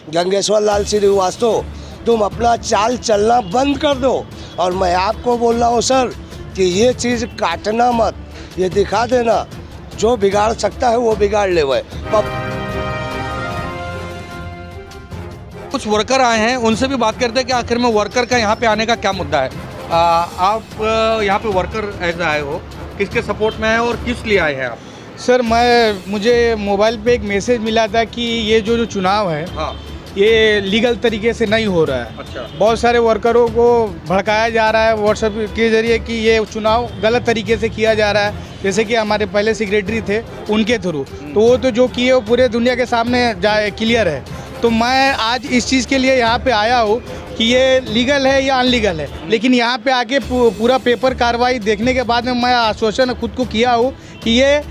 गंगेश्वर लाल श्रीवास्तव, तुम अपना चाल चलना बंद कर दो। और मैं आपको बोल रहा हूँ सर कि ये चीज़ काटना मत, ये दिखा देना, जो बिगाड़ सकता है वो बिगाड़ ले। कुछ वर्कर आए हैं, उनसे भी बात करते हैं कि आखिर में वर्कर का यहाँ पे आने का क्या मुद्दा है। आप यहाँ पे वर्कर ऐसे आए हो, किसके सपोर्ट में है और किस लिए आए हैं आप? सर मुझे मोबाइल पे एक मैसेज मिला था कि ये जो चुनाव है, हाँ, ये लीगल तरीके से नहीं हो रहा है। अच्छा। बहुत सारे वर्करों को भड़काया जा रहा है व्हाट्सएप के जरिए कि ये चुनाव गलत तरीके से किया जा रहा है। जैसे कि हमारे पहले सेक्रेटरी थे, उनके थ्रू, तो वो तो जो किए वो पूरे दुनिया के सामने क्लियर है। तो मैं आज इस चीज़ के लिए यहाँ पे आया हूँ कि ये लीगल है या अनलीगल है, लेकिन यहाँ पे आके पूरा पेपर कार्रवाई देखने के बाद में मैं आश्वासन खुद को किया हूँ कि ये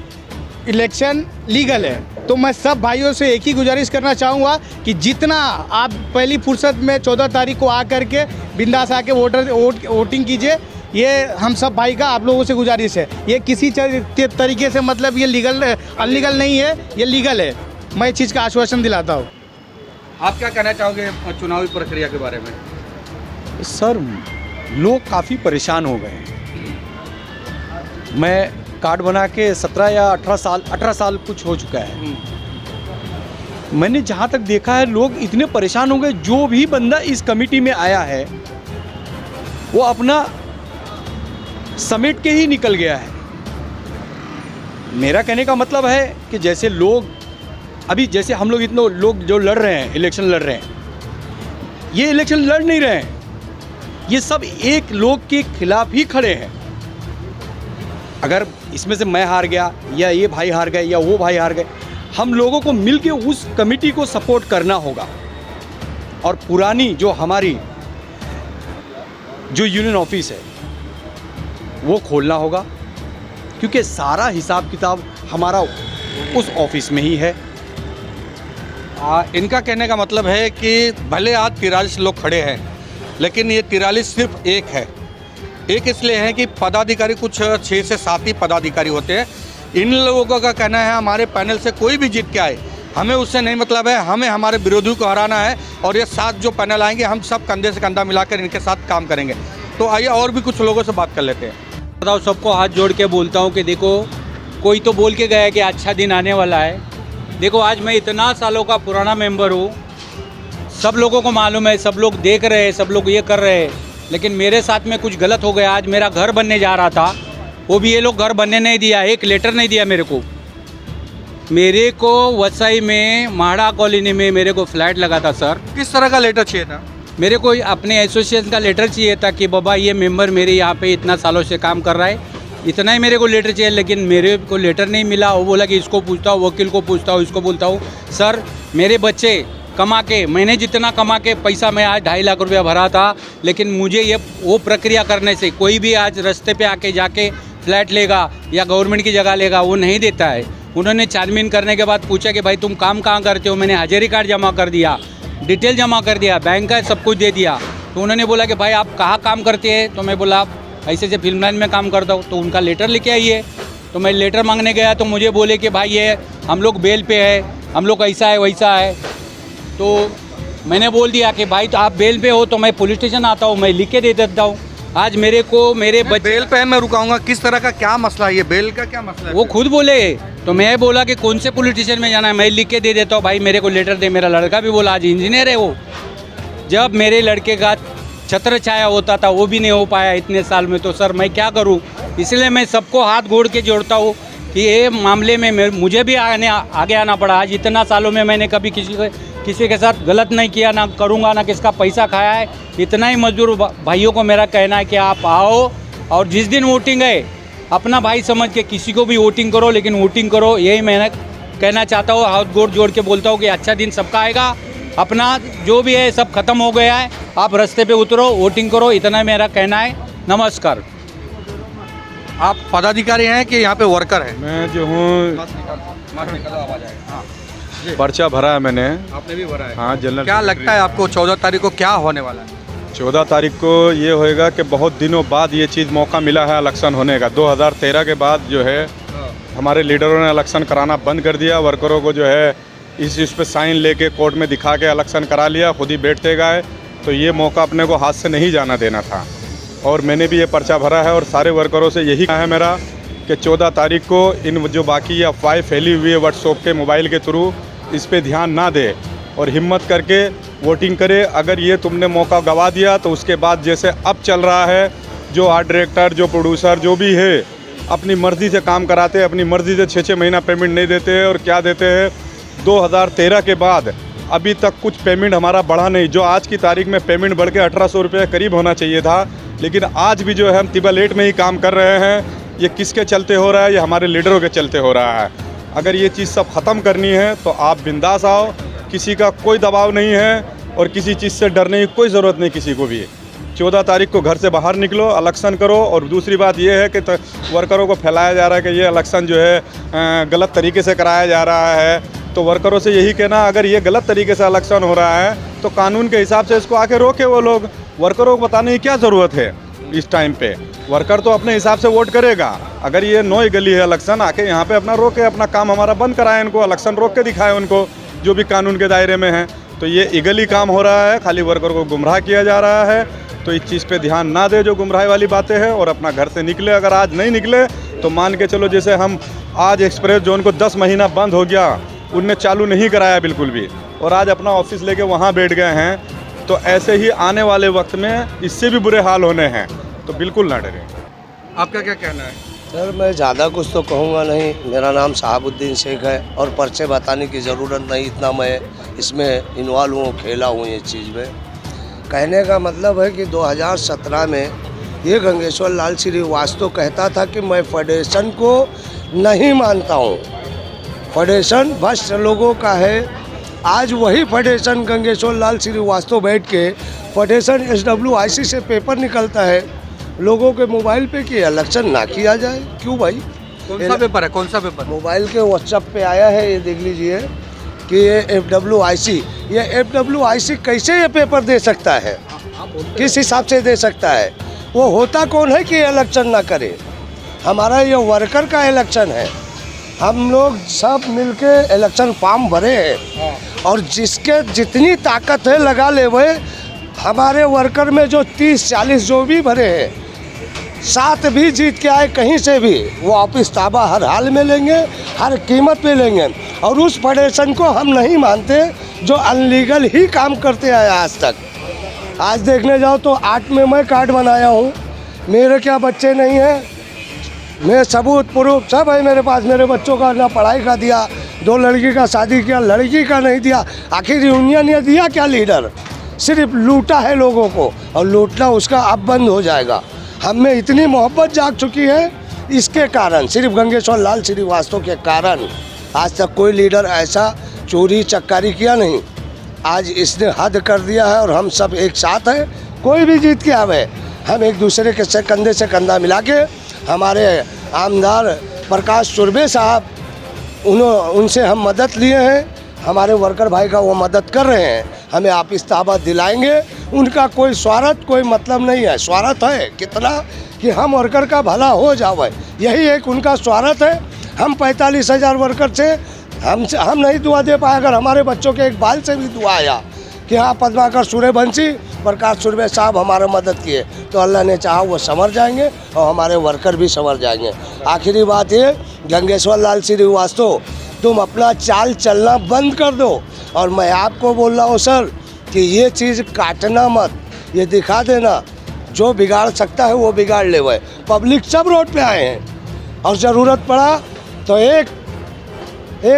इलेक्शन लीगल है। तो मैं सब भाइयों से एक ही गुजारिश करना चाहूँगा कि जितना आप पहली फुर्सत में 14 तारीख को आकर के बिंदास आके वोटिंग कीजिए। ये हम सब भाई का आप लोगों से गुजारिश है। ये किसी तरीके से मतलब ये लीगल अनलीगल नहीं है, ये लीगल है। मैं इस चीज़ का आश्वासन दिलाता हूँ। आप क्या कहना चाहोगे चुनावी प्रक्रिया के बारे में? सर, लोग काफ़ी परेशान हो गए हैं। मैं कार्ड बना के 17 या 18 साल कुछ हो चुका है। मैंने जहाँ तक देखा है, लोग इतने परेशान हो गए। जो भी बंदा इस कमेटी में आया है वो अपना समेट के ही निकल गया है। मेरा कहने का मतलब है कि जैसे लोग अभी, जैसे हम लोग इतने लोग जो लड़ रहे हैं, इलेक्शन लड़ रहे हैं, ये इलेक्शन लड़ नहीं रहे हैं, ये सब एक लोग के खिलाफ ही खड़े हैं। अगर इसमें से मैं हार गया या ये भाई हार गए या वो भाई हार गए, हम लोगों को मिलके उस कमेटी को सपोर्ट करना होगा और पुरानी जो हमारी जो यूनियन ऑफिस है वो खोलना होगा, क्योंकि सारा हिसाब किताब हमारा उस ऑफिस में ही है। इनका कहने का मतलब है कि भले आज 43 लोग खड़े हैं, लेकिन ये 43 सिर्फ एक है। एक इसलिए है कि पदाधिकारी कुछ 6 से 7 ही पदाधिकारी होते हैं। इन लोगों का कहना है हमारे पैनल से कोई भी जीत के आए, हमें उससे नहीं मतलब है, हमें हमारे विरोधियों को हराना है और ये 7 जो पैनल आएंगे हम सब कंधे से कंधा मिलाकर इनके साथ काम करेंगे। तो आइए और भी कुछ लोगों से बात कर लेते हैं। बताओ, सबको हाथ जोड़ के बोलता हूँ कि देखो, कोई तो बोल के गया कि अच्छा दिन आने वाला है। देखो, आज मैं इतना सालों का पुराना मेंबर हूँ, सब लोगों को मालूम है, सब लोग देख रहे हैं, सब लोग ये कर रहे हैं, लेकिन मेरे साथ में कुछ गलत हो गया। आज मेरा घर बनने जा रहा था, वो भी ये लोग घर बनने नहीं दिया, एक लेटर नहीं दिया मेरे को वसई में माड़ा कॉलोनी में मेरे को फ्लैट लगा था। सर, किस तरह का लेटर चाहिए था? मेरे को अपने एसोसिएशन का लेटर चाहिए था कि बाबा ये मेंबर मेरे यहाँ पे इतना सालों से काम कर रहा है, इतना ही मेरे को लेटर चाहिए। लेकिन मेरे को लेटर नहीं मिला। वो बोला कि इसको पूछता हूँ, वकील को पूछता हूँ, इसको बोलता हूँ। सर, मेरे बच्चे कमा के, मैंने जितना कमा के पैसा मैं आज 2.5 लाख रुपया भरा था, लेकिन मुझे ये वो प्रक्रिया करने से कोई भी आज रास्ते पे आके जाके फ्लैट लेगा या गवर्नमेंट की जगह लेगा, वो नहीं देता है। उन्होंने छानबीन करने के बाद पूछा कि भाई तुम काम कहाँ करते हो? मैंने हाजिरी कार्ड जमा कर दिया, डिटेल जमा कर दिया, बैंक का सब कुछ दे दिया। तो उन्होंने बोला कि भाई आप कहाँ काम करते हैं? तो मैं बोला ऐसे से फिल्म लाइन में काम करता हूँ। तो उनका लेटर लेके आइए। तो मैं लेटर मांगने गया तो मुझे बोले कि भाई ये हम लोग बेल पे है, हम लोग ऐसा है वैसा है। तो मैंने बोल दिया कि भाई तो आप बेल पे हो तो मैं पुलिस स्टेशन आता हूँ, मैं लिख के दे देता हूँ। आज मेरे बच्चे बेल पे मैं रुकाऊंगा, किस तरह का क्या मसला है? ये बेल का क्या मसला है? वो खुद बोले। तो मैं बोला कि कौन से पुलिस स्टेशन में जाना है, मैं लिख के दे देता हूँ, भाई मेरे को लेटर दे। मेरा लड़का भी बोला, आज इंजीनियर है वो। जब मेरे लड़के का छत्र छाया होता था वो भी नहीं हो पाया इतने साल में, तो सर मैं क्या करूँ? इसलिए मैं सबको हाथ जोड़ के जोड़ता हूँ कि ये मामले में मुझे भी आगे आना पड़ा। आज इतना सालों में मैंने कभी किसी के साथ गलत नहीं किया, ना करूँगा, ना किसका पैसा खाया है। इतना ही मजदूर भाइयों को मेरा कहना है कि आप आओ और जिस दिन वोटिंग है अपना भाई समझ के किसी को भी वोटिंग करो, लेकिन वोटिंग करो। यही मैं कहना चाहता हूँ, हाथ जोड़ के बोलता हूँ कि अच्छा दिन सबका आएगा। अपना जो भी है सब खत्म हो गया है, आप रास्ते पे उतरो, वोटिंग करो, इतना मेरा कहना है। नमस्कार। आप पदाधिकारी हैं कि यहाँ पे वर्कर हैं? मैं जो हूँ पर्चा भरा है मैंने। आपने भी भरा है? हाँ, जनरल। क्या लगता है आपको 14 तारीख को क्या होने वाला है? 14 तारीख को ये होएगा कि बहुत दिनों बाद ये चीज़ मौका मिला है इलेक्शन होने का। 2013 के बाद जो है हमारे लीडरों ने इलेक्शन कराना बंद कर दिया। वर्करों को जो है इस पे साइन लेके कोर्ट में दिखा के इलेक्शन करा लिया, खुद ही बैठते गए। तो ये मौका अपने को हाथ से नहीं जाना देना था और मैंने भी ये पर्चा भरा है और सारे वर्करों से यही कहा है मेरा कि 14 तारीख को इन जो बाकी अफवाहें फैली हुई है व्हाट्सएप के मोबाइल के थ्रू, इस पे ध्यान ना दे और हिम्मत करके वोटिंग करे। अगर ये तुमने मौका गंवा दिया तो उसके बाद जैसे अब चल रहा है, जो आर्ट डायरेक्टर, जो प्रोड्यूसर, जो भी है अपनी मर्ज़ी से काम कराते हैं, अपनी मर्ज़ी से 6-6 महीना पेमेंट नहीं देते हैं और क्या देते हैं 2013 के बाद अभी तक कुछ पेमेंट हमारा बढ़ा नहीं। जो आज की तारीख में पेमेंट बढ़ के 1800 रुपये करीब होना चाहिए था, लेकिन आज भी जो है हम तिबा लेट में ही काम कर रहे हैं। ये किसके चलते हो रहा है? ये हमारे लीडरों के चलते हो रहा है। अगर ये चीज़ सब ख़त्म करनी है तो आप बिंदास आओ, किसी का कोई दबाव नहीं है और किसी चीज़ से डरने की कोई ज़रूरत नहीं किसी को भी। 14 तारीख को घर से बाहर निकलो, इलेक्शन करो। और दूसरी बात ये है कि वर्करों को फैलाया जा रहा है कि ये इलेक्शन जो है गलत तरीके से कराया जा रहा है। तो वर्करों से यही कहना, अगर ये गलत तरीके से इलेक्शन हो रहा है तो कानून के हिसाब से इसको आके रोके वो लोग। वर्करों को बताने की क्या ज़रूरत है इस टाइम पे? वर्कर तो अपने हिसाब से वोट करेगा। अगर ये नोई गली है इलेक्शन, आके यहाँ पे अपना रोके, अपना काम हमारा बंद कराए, इनको इलेक्शन रोक के दिखाए उनको, जो भी कानून के दायरे में है। तो ये इगली काम हो रहा है, खाली वर्कर को गुमराह किया जा रहा है। तो इस चीज़ पे ध्यान ना दे जो गुमराही वाली बातें हैं और अपना घर से निकले। अगर आज नहीं निकले तो मान के चलो, जैसे हम आज एक्सप्रेस जोन को 10 महीना बंद हो गया, उनने चालू नहीं कराया बिल्कुल भी, और आज अपना ऑफिस लेके वहाँ बैठ गए हैं। तो ऐसे ही आने वाले वक्त में इससे भी बुरे हाल होने हैं, तो बिल्कुल ना डरें। आपका क्या कहना है? सर मैं ज़्यादा कुछ तो कहूँगा नहीं। मेरा नाम शहाबुद्दीन शेख है और पर्चे बताने की ज़रूरत नहीं, इतना मैं इसमें इन्वॉल्व हूँ, खेला हूँ ये चीज़ में। कहने का मतलब है कि 2017 में ये गंगेश्वर लाल श्रीवास्तव कहता था कि मैं फेडरेशन को नहीं मानता हूँ, फेडरेशन भ्रष्ट लोगों का है। आज वही फेडरेशन गंगेश्वर लाल श्रीवास्तव बैठ के फेडरेशन SWIC से पेपर निकलता है लोगों के मोबाइल पे कि इलेक्शन ना किया जाए। क्यों भाई? कौन सा पेपर है? कौन सा पेपर? मोबाइल के व्हाट्सएप पे आया है, ये देख लीजिए कि ये FWIC कैसे ये पेपर दे सकता है, किस हिसाब से दे सकता है? वो होता कौन है कि इलेक्शन ना करे? हमारा ये वर्कर का इलेक्शन है, हम लोग सब मिलके इलेक्शन फॉर्म भरे हैं और जिसके जितनी ताकत है लगा ले। वह हमारे वर्कर में जो 30-40 जो भी भरे हैं, 7 भी जीत के आए कहीं से भी, वो वापिस ताबा हर हाल में लेंगे, हर कीमत पे लेंगे। और उस फेडरेशन को हम नहीं मानते जो अनलीगल ही काम करते आए आज तक। आज देखने जाओ तो 8 में मैं कार्ड बनाया हूँ, मेरे क्या बच्चे नहीं हैं, मैं सबूत प्रूफ सब है मेरे पास। मेरे बच्चों का ना पढ़ाई का दिया, 2 लड़की का शादी किया, लड़की का नहीं दिया। आखिर यूनियन ने दिया क्या? लीडर सिर्फ लूटा है लोगों को और लूटना उसका अब बंद हो जाएगा। हम में इतनी मोहब्बत जाग चुकी है इसके कारण, सिर्फ गंगेश्वर लाल श्रीवास्तव के कारण। आज तक कोई लीडर ऐसा चोरी चक्कारी किया नहीं, आज इसने हद कर दिया है। और हम सब एक साथ हैं, कोई भी जीत के आवे, हम एक दूसरे के से कंधे से कंधा मिला के, हमारे आमदार प्रकाश चुरबे साहब, उनसे हम मदद लिए हैं, हमारे वर्कर भाई का वो मदद कर रहे हैं, हमें आप इस्ताबा दिलाएंगे। उनका कोई स्वार्थ कोई मतलब नहीं है, स्वार्थ है कितना कि हम वर्कर का भला हो जाए, यही एक उनका स्वार्थ है। हम 45,000 वर्कर से हम नहीं दुआ दे पाए, अगर हमारे बच्चों के एक बाल से भी दुआ आया कि हाँ पद्माकर सूर्यवंशी प्रकाश चुरबे साहब हमारा मदद किए, तो अल्लाह ने चाहा वो संवर जाएंगे और हमारे वर्कर भी संवर जाएंगे। आखिरी बात ये, गंगेश्वर लाल श्रीवास्तव तुम अपना चाल चलना बंद कर दो। और मैं आपको बोल रहा हूँ सर कि ये चीज़ काटना मत, ये दिखा देना, जो बिगाड़ सकता है वो बिगाड़ ले। वह पब्लिक सब रोड पे आए हैं और ज़रूरत पड़ा तो एक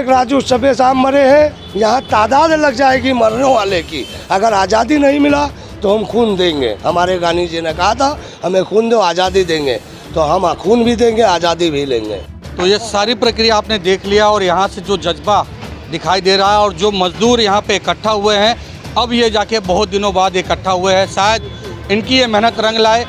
राजू सबे साहब मरे हैं, यहाँ तादाद लग जाएगी मरने वाले की। अगर आज़ादी नहीं मिला तो हम खून देंगे। हमारे गांधी जी ने कहा था हमें खून दो आज़ादी देंगे, तो हम खून भी देंगे आज़ादी भी लेंगे। तो ये सारी प्रक्रिया आपने देख लिया और यहाँ से जो जज्बा दिखाई दे रहा है और जो मजदूर यहाँ पे इकट्ठा हुए हैं, अब ये जाके बहुत दिनों बाद इकट्ठा हुए हैं, शायद इनकी ये मेहनत रंग लाए।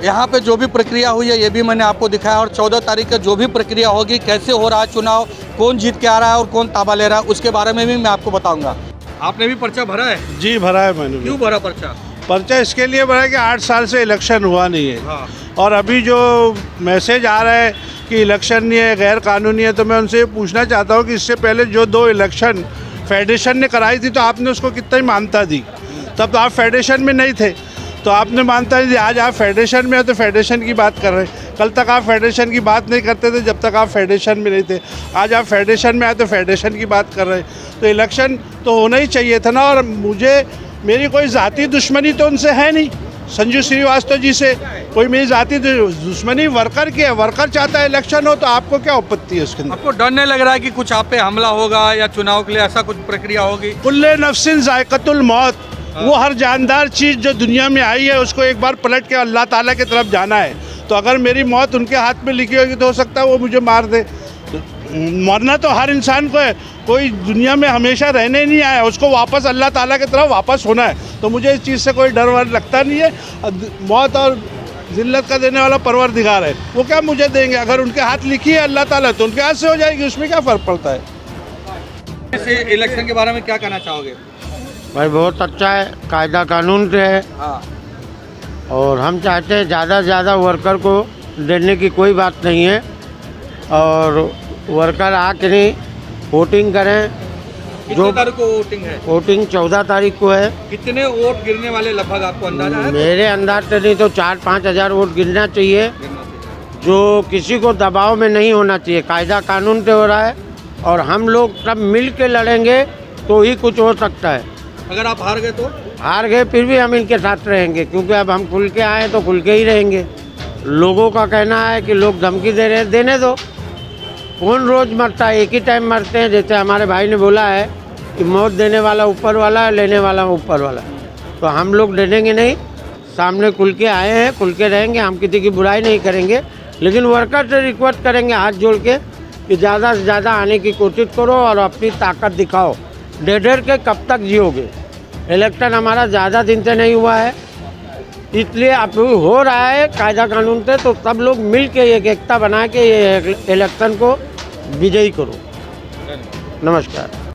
यहाँ पे जो भी प्रक्रिया हुई है ये भी मैंने आपको दिखाया और 14 तारीख का जो भी प्रक्रिया होगी, कैसे हो रहा है चुनाव, कौन जीत के आ रहा है और कौन ताबा ले रहा है, उसके बारे में भी मैं आपको बताऊँगा। आपने भी पर्चा भरा है? जी भरा है मैंने। क्यों भरा पर्चा? पर्चा इसके लिए भरा है कि 8 साल से इलेक्शन हुआ नहीं है। हाँ। और अभी जो मैसेज आ रहा है कि इलेक्शन नहीं है, गैर कानूनी है, तो मैं उनसे पूछना चाहता हूँ कि इससे पहले जो 2 इलेक्शन फेडरेशन ने कराई थी तो आपने उसको कितना ही मान्यता दी, तब तो आप फेडरेशन में नहीं थे तो आपने मानता नहीं दी। आज आप फेडरेशन में हो तो फेडरेशन की बात कर रहे हैं, कल तक आप फेडरेशन की बात नहीं करते थे जब तक आप फेडरेशन में नहीं थे। आज आप फेडरेशन में आए तो फेडरेशन की बात कर रहे हैं। तो इलेक्शन तो होना ही चाहिए था ना। और मेरी कोई ज़ाती दुश्मनी तो उनसे है नहीं, संजू श्रीवास्तव जी से कोई मेरी ज़ाती दुश्मनी वर्कर की है। वर्कर चाहता है इलेक्शन हो तो आपको क्या आपत्ति है उसके अंदर? आपको डर नहीं लग रहा है कि कुछ आप पे हमला होगा या चुनाव के लिए ऐसा कुछ प्रक्रिया होगी? कुल्ले नफ्सिन जायक़तुल मौत, वो हर जानदार चीज़ जो दुनिया में आई है उसको एक बार पलट के अल्लाह ताला की तरफ जाना है। तो अगर मेरी मौत उनके हाथ में लिखी होगी तो हो सकता है वो मुझे मार दे। मरना तो हर इंसान को है, कोई दुनिया में हमेशा रहने नहीं आया, उसको वापस अल्लाह ताला की तरफ वापस होना है। तो मुझे इस चीज़ से कोई डर वर लगता नहीं है। मौत और जिल्लत का देने वाला परवरदिगार है, वो क्या मुझे देंगे? अगर उनके हाथ लिखी है अल्लाह ताला तो उनके हाथ से हो जाएगी, उसमें क्या फ़र्क पड़ता है? इस इलेक्शन के बारे में क्या कहना चाहोगे? भाई बहुत अच्छा है, कायदा कानून से है। हाँ, और हम चाहते हैं ज़्यादा से ज़्यादा वर्कर को देने की कोई बात नहीं है। और वर्कर आके नहीं वोटिंग करें। कितने तारीख को वोटिंग है? वोटिंग 14 तारीख को है। कितने वोट गिरने वाले लगभग आपको अंदाजा है? मेरे अंदाज से नहीं तो 4-5 हज़ार वोट गिरना चाहिए, जो किसी को दबाव में नहीं होना चाहिए। कायदा कानून से हो रहा है और हम लोग सब मिल के लड़ेंगे तो ही कुछ हो सकता है। अगर आप हार गए तो? हार गए फिर भी हम इनके साथ रहेंगे, क्योंकि अब हम खुल के आए तो खुल के ही रहेंगे। लोगों का कहना है कि लोग धमकी दे रहे हैं, देने दो। कौन रोज़ मरता है? एक ही टाइम मरते हैं। जैसे हमारे भाई ने बोला है कि मौत देने वाला ऊपर वाला है, लेने वाला ऊपर वाला। तो हम लोग डरेंगे नहीं, सामने खुल के आए हैं, खुल के रहेंगे। हम किसी की बुराई नहीं करेंगे, लेकिन वर्कर से रिक्वेस्ट करेंगे हाथ जोड़ के कि ज़्यादा से ज़्यादा आने की कोशिश करो और अपनी ताकत दिखाओ। डर के कब तक जियोगे? इलेक्शन हमारा ज़्यादा दिन से नहीं हुआ है, इसलिए अब हो रहा है कायदा कानून से। तो सब लोग मिल के एक एकता बना के ये इलेक्शन को विजयी करो। नमस्कार।